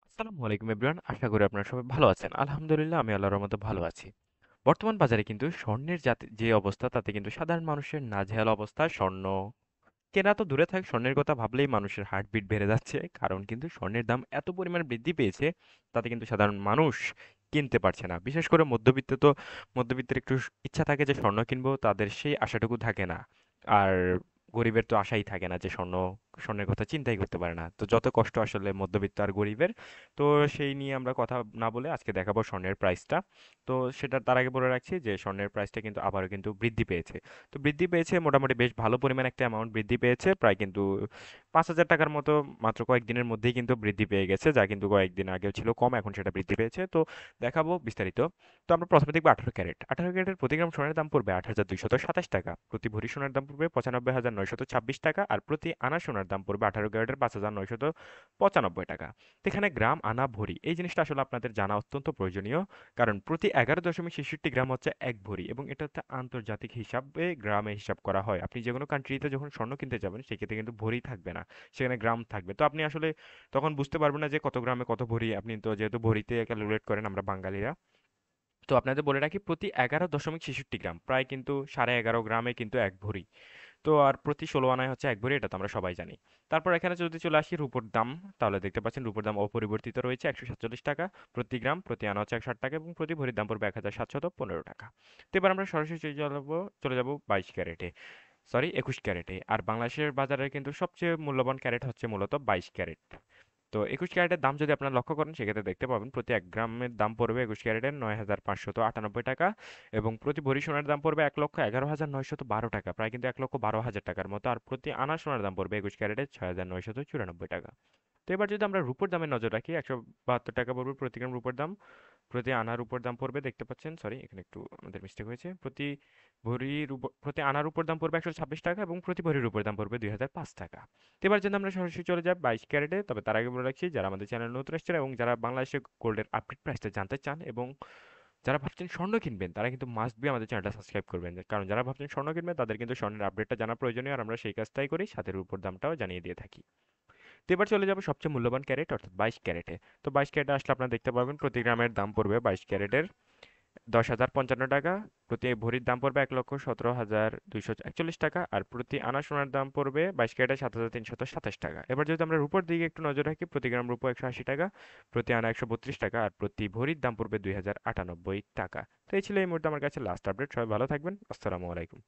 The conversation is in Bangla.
আসসালামু আলাইকুম এভরিওয়ান, আশা করি আপনারা সবাই ভালো আছেন। আলহামদুলিল্লাহ, আমি আল্লাহর রহমতে ভালো আছি। বর্তমান বাজারে কিন্তু স্বর্ণের যে অবস্থা, তাতে কিন্তু সাধারণ মানুষের নাজেহাল অবস্থা। স্বর্ণ কেনা তো দূরে থাক, স্বর্ণের কথা ভাবলেই মানুষের হার্টবিট বেড়ে যাচ্ছে। কারণ কিন্তু স্বর্ণের দাম এত পরিমাণ বৃদ্ধি পেয়েছে, তাতে কিন্তু সাধারণ মানুষ কিনতে পারছে না। বিশেষ করে মধ্যবিত্তের একটু ইচ্ছা থাকে যে স্বর্ণ কিনবো, তাদের সেই আশাটুকু থাকে না। আর গরিবের তো আশাই থাকে না, যে স্বর্ণের কথা চিন্তাই করতে পারে না। তো যত কষ্ট আসলে মধ্যবিত্ত আর গরিবের। তো সেই নিয়ে আমরা কথা না বলে আজকে দেখাবো স্বর্ণের প্রাইসটা। তো সেটা তার আগে বলে রাখছি যে স্বর্ণের প্রাইসটা কিন্তু আবারও কিন্তু বৃদ্ধি পেয়েছে। তো বৃদ্ধি পেয়েছে মোটামুটি বেশ ভালো পরিমাণ একটা অ্যামাউন্ট বৃদ্ধি পেয়েছে, প্রায় কিন্তু 5,000 টাকার মতো মাত্র কয়েকদিনের মধ্যেই কিন্তু বৃদ্ধি পেয়ে গেছে, যা কিন্তু কয়েকদিন আগেও ছিল কম, এখন সেটা বৃদ্ধি পেয়েছে। তো দেখাবো বিস্তারিত। তো আমরা প্রথমে দেখবো 18 ক্যারেট। 18 ক্যারেটের প্রতি গ্রাম সোনার দাম পড়বে 8,227 টাকা, প্রতি ভরি সোনার দাম পড়বে 95,926 টাকা, আর প্রতি আনা সোনার দাম পড়বে 18 ক্যারেটের 5,995 টাকা। তো এখানে গ্রাম, আনা, ভরি এই জিনিসটা আসলে আপনাদের জানা অত্যন্ত প্রয়োজনীয়। কারণ প্রতি 11.66 গ্রাম হচ্ছে 1 ভরি, এবং এটা হচ্ছে আন্তর্জাতিক হিসাবে গ্রামে হিসাব করা হয়। আপনি যে কোনো কান্ট্রিতে যখন স্বর্ণ কিনতে যাবেন, সেক্ষেত্রে কিন্তু ভরি থাকবে না, সেখানে গ্রাম থাকবে। তো আপনি আসলে তখন বুঝতে পারবেন না যে কত গ্রামে কত ভরি। আপনি তো যেহেতু ভরিতে ক্যালকুলেট করেন আমরা বাঙালিরা। তো আপনাদের বলে রাখি, প্রতি 11.66 গ্রাম প্রায় কিন্তু 11.5 গ্রামে কিন্তু 1 ভরি। তো আর প্রতি 16 আনায় হচ্ছে 1 ভরি, এটা তো আমরা সবাই জানি। তারপর এখানে যদি চলে আসি রূপোর দাম, তাহলে দেখতে পাচ্ছেন রূপোর দাম অপরিবর্তিত রয়েছে 147 টাকা প্রতি গ্রাম, প্রতি আনা হচ্ছে 160 টাকা, এবং প্রতি ভরির দাম পড়বে 1,715 টাকা। তো এবার আমরা সরাসরি চলে যাব 22 ক্যারেটে, সরি 21 ক্যারেটে। আর বাংলাদেশের বাজারে কিন্তু সবচেয়ে মূল্যবান ক্যারেট হচ্ছে মূলত 22 ক্যারেট। তো 21 ক্যারেটের দাম যদি আপনারা লক্ষ্য করেন, সেক্ষেত্রে দেখতে পাবেন প্রতি 1 গ্রামের দাম পড়বে 21 ক্যারেটের 9,598 টাকা, এবং প্রতি ভরি সোনার দাম পড়বে 1,11,912 টাকা, প্রায় কিন্তু 1,12,000 টাকার মতো। আর প্রতি আনা সোনার দাম পড়বে 21 ক্যারেটের 6,994 টাকা। তো এবার যদি আমরা রূপোর দামে নজর রাখি, 172 টাকা পড়বে প্রতি গ্রাম রূপোর দাম। প্রতি আনার উপর দাম পড়বে, দেখতে পাচ্ছেন, সরি এখানে একটু আমাদের মিস্টেক হয়েছে, প্রতি আনার উপর দাম পড়বে 126 টাকা, এবং প্রতি ভরির উপর দাম পড়বে 2,005 টাকা। তো এবার যদি আমরা সরাসরি চলে যাই 22 ক্যারেটে, তবে তার আগে বলে রাখছি, যারা আমাদের চ্যানেল নতুন এসেছেন এবং যারা বাংলাদেশের গোল্ডের আপডেট প্রাইসটা জানতে চান, এবং যারা ভাবছেন স্বর্ণ কিনবেন, তারা কিন্তু মাস্ট বি আমাদের চ্যানেলটা সাবস্ক্রাইব করবেন। কারণ যারা ভাবছেন স্বর্ণ কিনবেন, তাদের কিন্তু স্বর্ণের আপডেটটা জানা প্রয়োজনীয়, আর আমরা সেই কাজটাই করি, সাথে উপর দামটাও জানিয়ে দিয়ে থাকি। তো এবার চলে যাবো সবচেয়ে মূল্যবান ক্যারেট, অর্থাৎ 22 ক্যারেটে। তো 22 ক্যারেটে আসলে আপনারা দেখতে পাবেন প্রতি গ্রামের দাম পড়বে 22 ক্যারেটের 10,055 টাকা, প্রতি ভরির দাম পড়বে 1,17,241 টাকা, আর প্রতি আনা সোনার দাম পড়বে 22 ক্যারেটে 7,327 টাকা। এবার যদি আমরা রূপোর দিকে একটু নজর রাখি, প্রতি গ্রাম রূপো 180 টাকা, প্রতি আনা 132 টাকা, আর প্রতি ভরির দাম পড়বে 2,098 টাকা। তো এই ছিল এই মুহূর্তে আমার কাছে লাস্ট আপডেট। সবাই ভালো থাকবেন, আসসালামু আলাইকুম।